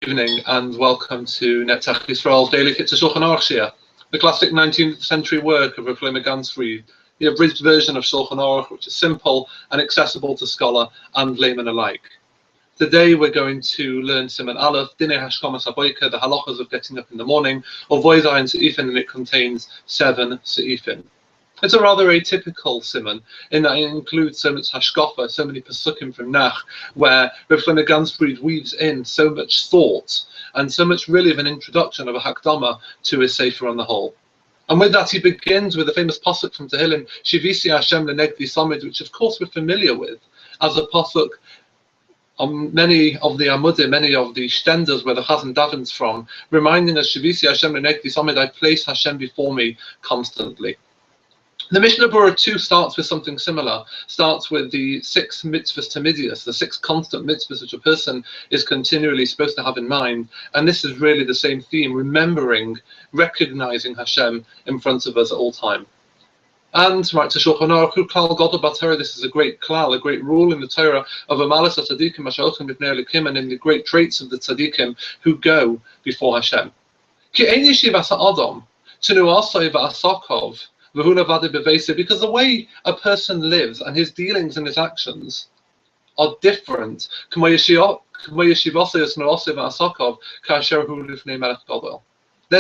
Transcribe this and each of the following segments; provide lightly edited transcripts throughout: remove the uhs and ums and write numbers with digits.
evening and welcome to Netzach Yisrael's daily Kitzur Shulchan Aruch, the classic 19th century work of Rav Shlomo Gansfried, the abridged version of Shulchan Aruch, which is simple and accessible to scholar and layman alike. Today we're going to learn Siman Aleph, Dinei Hashkamas HaBoker, the halachas of getting up in the morning, of Voizayin Se'ifin, and it contains 7 Se'ifin. It's a rather atypical Siman, in that it includes so much hashkafa, so many pasukim from Nach, where Rav Shlomo Gansfried weaves in so much thought and so much really of an introduction of a hakdama to his sefer on the whole. And with that, he begins with the famous pasuk from Tehillim, Shivisi Hashem lenegdi samid, which of course we're familiar with as a pasuk on many of the amudim, many of the shtenders where the Chazan davens from, reminding us, Shivisi Hashem lenegdi samid, I place Hashem before me constantly. The Mishnah Berurah 2 starts with something similar, starts with the 6 mitzvahs tamidius, the 6 constant mitzvahs which a person is continually supposed to have in mind. And this is really the same theme, remembering, recognizing Hashem in front of us at all time. And right to Shulchan Aruch, klal gadol b'Torah, this is a great klal, a great rule in the Torah of amalas tzadikim ashalchim b'pnei Elokim, and in the great traits of the tzadikim who go before Hashem. Ki ein yishiv asa adam, tenu asay v'asakov, because the way a person lives and his dealings and his actions are different. They're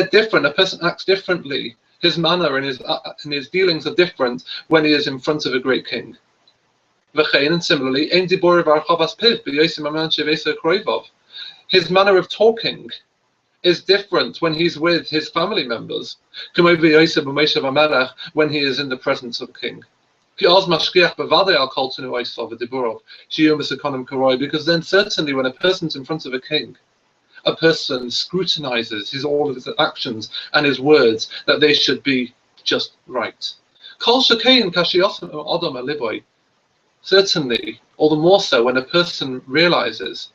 different. A person acts differently. His manner and his dealings are different when he is in front of a great king. And similarly, his manner of talking is different when he's with his family members, when he is in the presence of a king. Because then certainly when a person's in front of a king, a person scrutinizes all of his actions and his words, that they should be just right. Certainly, all the more so when a person realizes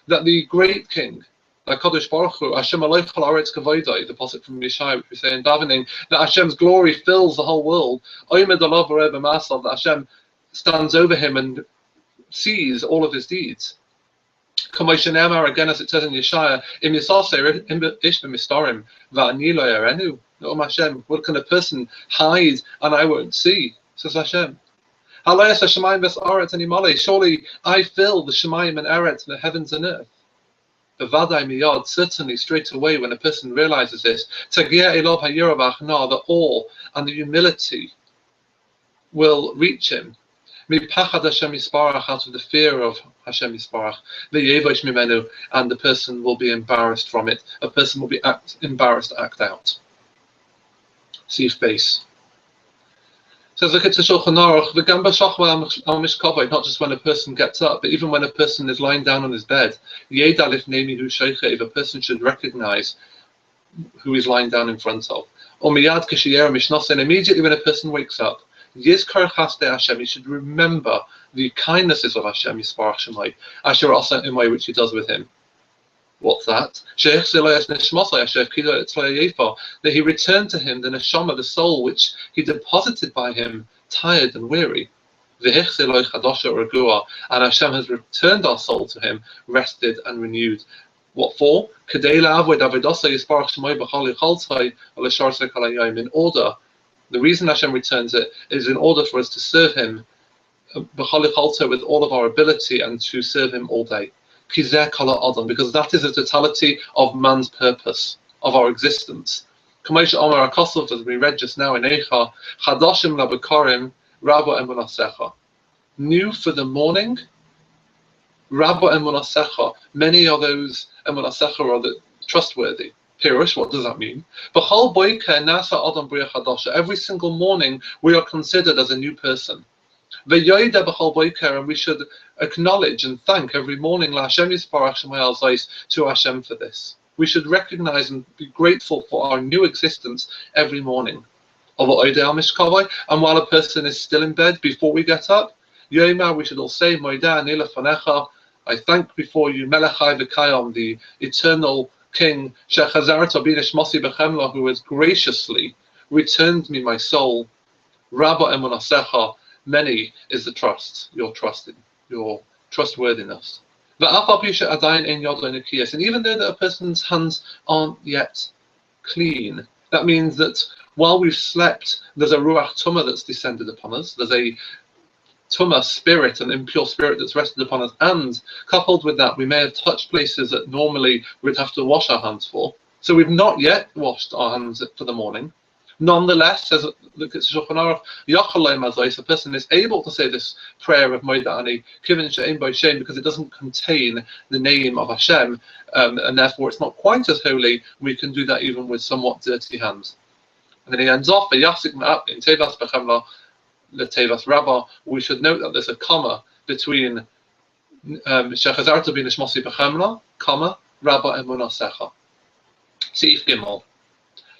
that the great king, the Kadosh Baruch Hu, Hashem Aloich Chol Haaretz Kavodah, the pasuk from Yeshaya, which we say in davening, that Hashem's glory fills the whole world. Omed Alav V'Reh B'Masav, that Hashem stands over him and sees all of his deeds. Kamosh Ne'emar, again as it says in Yeshaya, Im Yisaseh Ish B'Mistarim V'Ani Lo Yarenu. Oh Hashem, what can a person hide and I won't see? Says Hashem. Surely I fill the Shemayim and Eretz, the heavens and earth. B'vadai miyad, certainly straight away when a person realizes this, the awe and the humility will reach him. Out of the fear of Hashem Yisparach, and the person will be embarrassed from it. A person will be embarrassed to act out. Sif base. Says look at the Shulchan Aruch, not just when a person gets up, but even when a person is lying down on his bed. If a person should recognize who he's lying down in front of. And immediately when a person wakes up, he should remember the kindnesses of Hashem Yisparach Shemai, Asher Asa Imai, which he does with him. What's that? That he returned to him the neshama, the soul which he deposited by him, tired and weary. And Hashem has returned our soul to him, rested and renewed. What for? In order, the reason Hashem returns it is in order for us to serve him with all of our ability and to serve him all day. Because that is the totality of man's purpose, of our existence. As we read just now in Eicha, new for the morning, Rabba emunasecha. Many of those emunasecha are the trustworthy. Pirush, what does that mean? Every single morning we are considered as a new person. And we should acknowledge and thank every morning to Hashem for this. We should recognize and be grateful for our new existence every morning. And while a person is still in bed, before we get up, we should all say, I thank before you, Melechai V'Kayam, the eternal King, who has graciously returned me my soul. Rabba emunasecha, many is the trust, your trust in, your trustworthiness. And even though that a person's hands aren't yet clean, that means that while we've slept, there's a ruach tumah that's descended upon us. There's a tumah spirit, an impure spirit that's rested upon us, and coupled with that, we may have touched places that normally we'd have to wash our hands for. So we've not yet washed our hands for the morning. Nonetheless, says the Kitzur Aruch, a person is able to say this prayer of Moedani, because it doesn't contain the name of Hashem, and therefore it's not quite as holy. We can do that even with somewhat dirty hands. And then he ends off, in Tevas Bechemla, Tevas Rabbah. We should note that there's a comma between Shechazarta bin Ishmosi Bechemla, comma, Rabbah Emunasecha. Seif Gimel.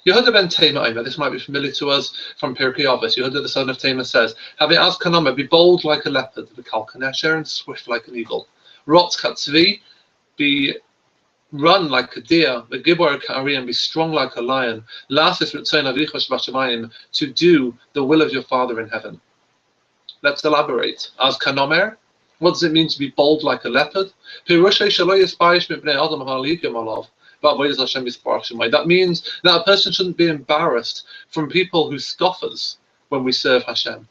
Yehuda ben Tema, this might be familiar to us from Pirkei Avos. Yehuda the son of Tema says, "Have it as kanama, be bold like a leopard, the kalkanesher, and swift like an eagle. Rotz katzvi, be run like a deer, the gibor ka'ari, and be strong like a lion. Lasis ritzon avichosh b'shamayim, to do the will of your Father in heaven." Let's elaborate. As kanomer, what does it mean to be bold like a leopard? That means that a person shouldn't be embarrassed from people who scoff us when we serve Hashem.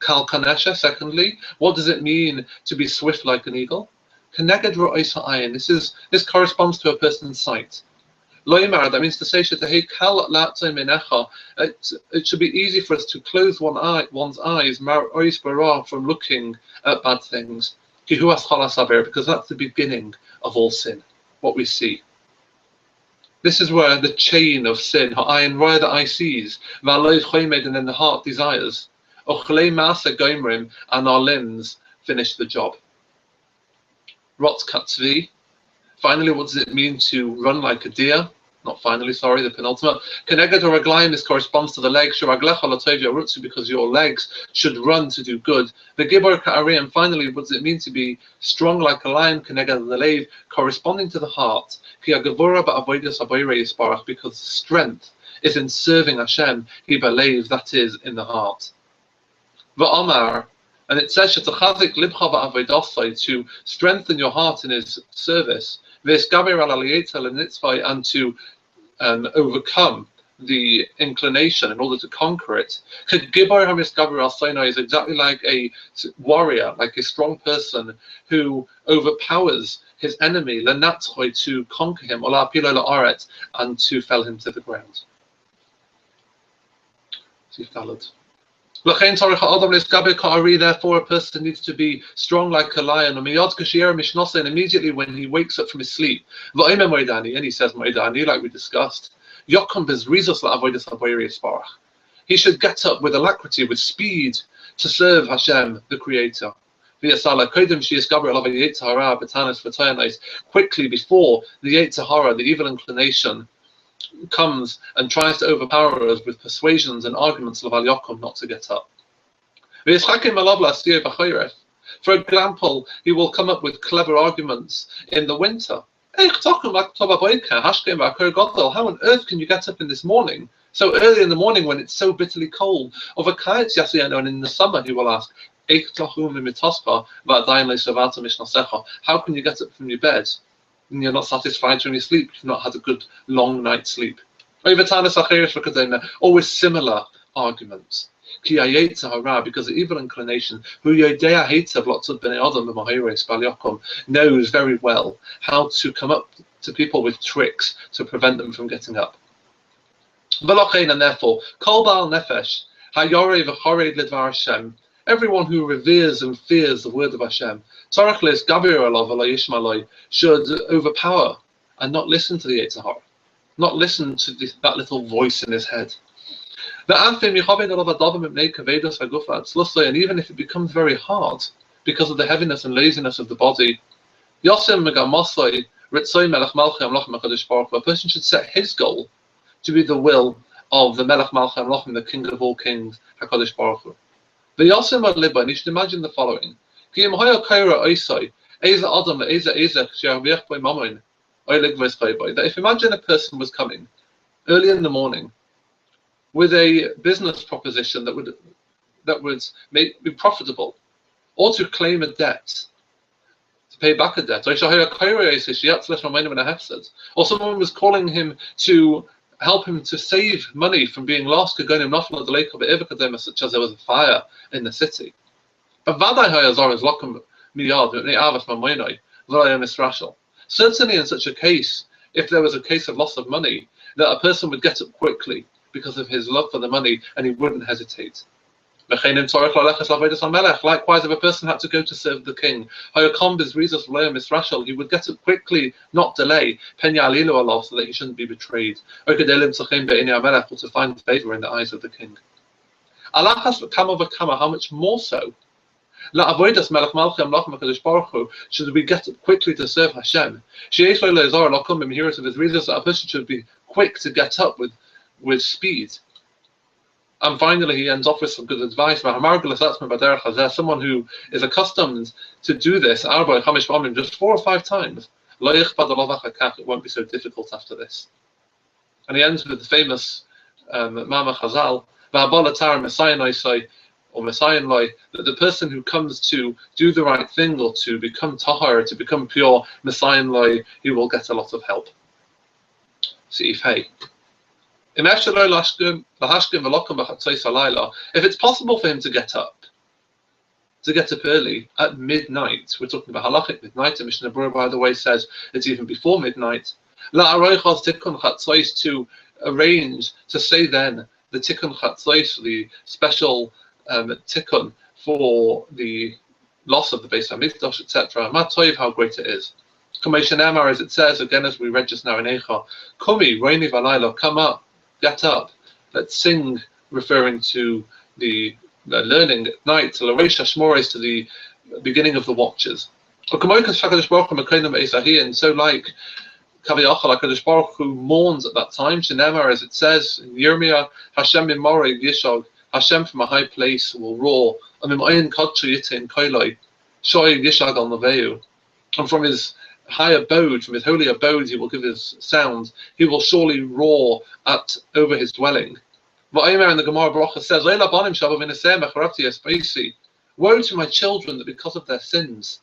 Kal Kanesha, secondly, what does it mean to be swift like an eagle? This corresponds to a person's sight. Loimar, that means to say, it should be easy for us to close one's eyes from looking at bad things, because that's the beginning of all sin, what we see. This is where the chain of sin, the eye sees, and then the heart desires, and our limbs finish the job. Rotz katzvi. Finally, what does it mean to run like a deer? Not finally, sorry, the penultimate. Keneged or raglayim, this corresponds to the legs, because your legs should run to do good. The gibor ka'ari, and finally, what does it mean to be strong like a lion? Keneged the leiv, corresponding to the heart. Because strength is in serving Hashem, that is in the heart. Va'amar, and it says to strengthen your heart in His service, and to overcome the inclination in order to conquer it. Is exactly like a warrior, like a strong person who overpowers his enemy, to conquer him, and to fell him to the ground. Therefore, a person needs to be strong like a lion. And immediately when he wakes up from his sleep, and he says, like we discussed, he should get up with alacrity, with speed, to serve Hashem, the Creator. Quickly before the Yetzer Hara, the evil inclination, comes and tries to overpower us with persuasions and arguments of Al Yakum not to get up. For example, he will come up with clever arguments in the winter. How on earth can you get up in this morning, so early in the morning when it's so bitterly cold? And in the summer he will ask, how can you get up from your bed? And you're not satisfied from your sleep, you've not had a good long night's sleep. Always similar arguments. Because the evil inclination, knows very well how to come up to people with tricks to prevent them from getting up. And therefore, everyone who reveres and fears the word of Hashem should overpower and not listen to the Yetzer Hara, not listen to that little voice in his head. And even if it becomes very hard because of the heaviness and laziness of the body, a person should set his goal to be the will of the Melech Malchei Amlochim, the King of all Kings, HaKadosh Baruch Hu. And you should imagine the following. That if imagine a person was coming early in the morning with a business proposition that would be profitable, or to claim a debt, to pay back a debt. Or someone was calling him to help him to save money from being lost, such as there was a fire in the city. Certainly in such a case, if there was a case of loss of money, that a person would get up quickly because of his love for the money and he wouldn't hesitate. Likewise, if a person had to go to serve the king, he would get up quickly, not delay, so that he shouldn't be betrayed, or to find favor in the eyes of the king. How much more so? Should we get up quickly to serve Hashem? Here's of his reasons that a person should be quick to get up with speed. And finally, he ends off with some good advice. Someone who is accustomed to do this, just 4 or 5 times, it won't be so difficult after this. And he ends with the famous Mama Chazal, or that the person who comes to do the right thing or to become tahar, to become pure, he will get a lot of help. If it's possible for him to get up early at midnight, we're talking about halachic midnight, and Mishnah Berurah, by the way, says it's even before midnight, to arrange to say then the tikkun chatzos, the special tikkun for the loss of the Beis Hamikdash, etc. Matoiv, how great it is. As it says again, as we read just now in Eicha, Kumi, Reini Valayla, come up, get up, let's sing, referring to the learning at night, to the beginning of the watches. And so like HaKadosh Baruch Hu mourns at that time, Shenemar, as it says in Yirmiyah, Hashem Mimorei Yishog, Hashem from a high place will roar, and from his high abode, from his holy abode, he will give his sound. He will surely roar over his dwelling. And the Gemara Bracha says, woe to my children that because of their sins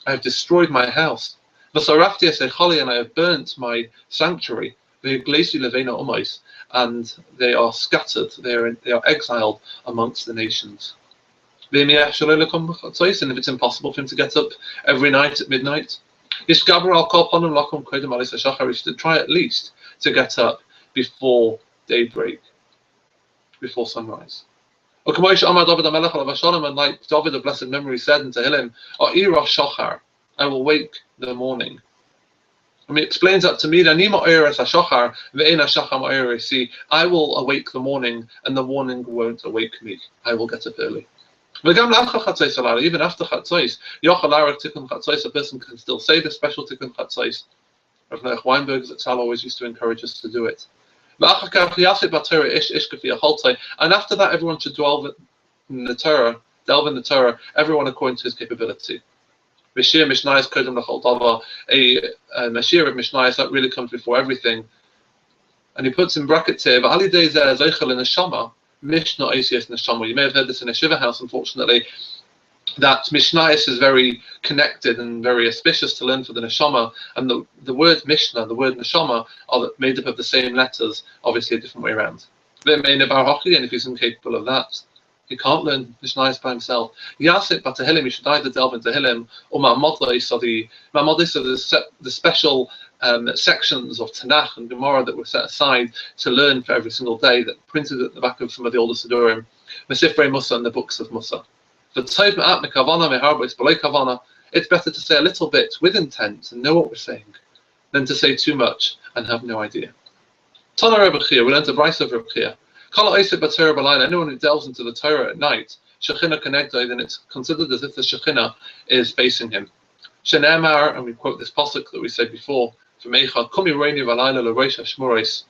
I have destroyed my house. And I have burnt my sanctuary. And they are scattered, they are exiled amongst the nations. And if it's impossible for him to get up every night at midnight, he should try at least to get up before daybreak, before sunrise. And like David of blessed memory said in Tehillim, I will wake the morning. And he explains that to me, I will awake the morning, and the morning won't awake me. I will get up early. Even after Chatzos, a person can still say the special Tikkun Chatzos. Rav Noach Weinberg Zatzal always used to encourage us to do it. And after that, everyone should delve in the Torah, everyone according to his capability. A Mashir of Mishnayos that really comes before everything. And he puts in brackets here, you may have heard this in a Shiva house, unfortunately, that Mishnayos is very connected and very auspicious to learn for the Neshama, and the word Mishnah, the word Neshama, are made up of the same letters, obviously a different way around. And if he's incapable of that, he can't learn Mishnayos by himself. Yasit but Tehillim, he should either delve into Tehillim or Ma'amodis, or the special sections of Tanakh and Gemara that were set aside to learn for every single day, that printed at the back of some of the older Sidurim, Mesifrei Musa and the books of Musa. It's better to say a little bit with intent and know what we're saying than to say too much and have no idea. Tana Rebbe Chia, we learned a Brisa of Rebbe Chia. Anyone who delves into the Torah at night, Shekhinah connected, then it's considered as if the Shekhinah is facing him. Shenemar, and we quote this pasuk that we said before, from Eicha, Kumi Reini Valayla L'Rosh Hashmoros,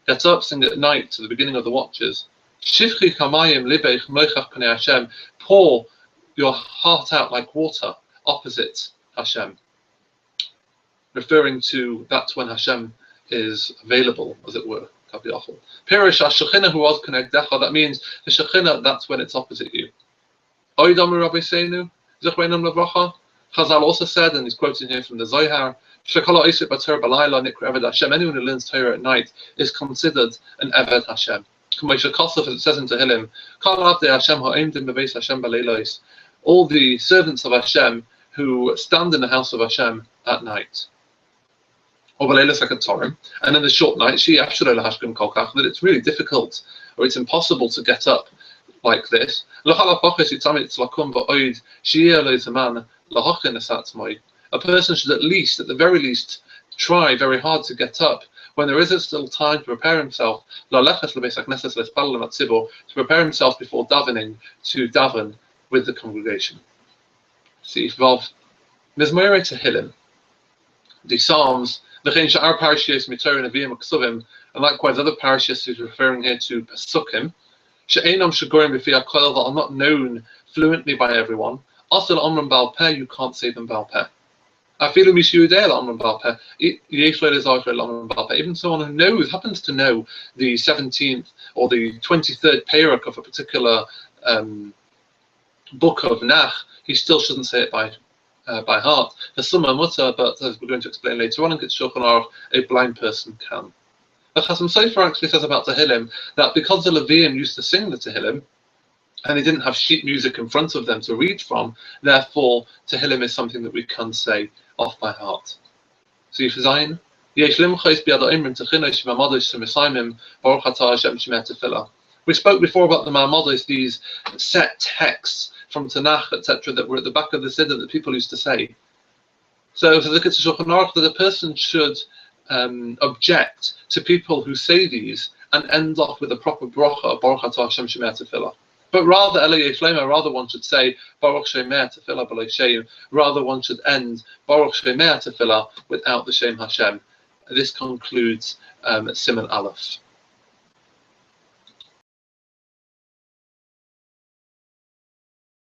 get up, sing at night to the beginning of the watches. Shifchi Chamayim Libech Mochach Pnei Hashem, pour your heart out like water opposite Hashem, referring to that when Hashem is available, as it were. Pirish Shekhinah who was connected. That means the Shekhinah, that's when it's opposite you. Oidamu Rabbi Seinu, Zechrenam Lavracha. Chazal also said, and he's quoting here from the Zohar, anyone who learns Torah at night is considered an Eved Hashem. As it says in Tehillim, all the servants of Hashem who stand in the house of Hashem at night. And in the short night, that it's really difficult or it's impossible to get up like this. A person should at the very least, try very hard to get up when there is still time to prepare himself, to prepare himself before davening, to daven with the congregation. See, Vav, Mizmorei Tehillim, the Psalms, and likewise other parashas he's referring here to Pesukim, that are not known fluently by everyone. You can't say them Baal Peh. Even someone who happens to know the 17th or the 23rd parak of a particular book of Nach, he still shouldn't say it by heart. The Summa Mutter, but as we're going to explain later on in Shulchan Aruch, a blind person can. But Chasam Sofer actually says about Tehillim that because the Leviim used to sing the Tehillim, and they didn't have sheet music in front of them to read from, therefore Tehillim is something that we can say off by heart. So if Zayin, we spoke before about the Ma'amados, these set texts from Tanakh, etc., that were at the back of the Siddur that people used to say. So if you look at Shulchan Aruch, that a person should object to people who say these and end off with a proper bracha, Baruch Atah Hashem Shemeh Tefillah. But rather one should say Baruch Shemeh Tefillah B'lei Shem. Rather one should end Baruch Shemeh Tefillah without the Shem Hashem. This concludes Siman Aleph.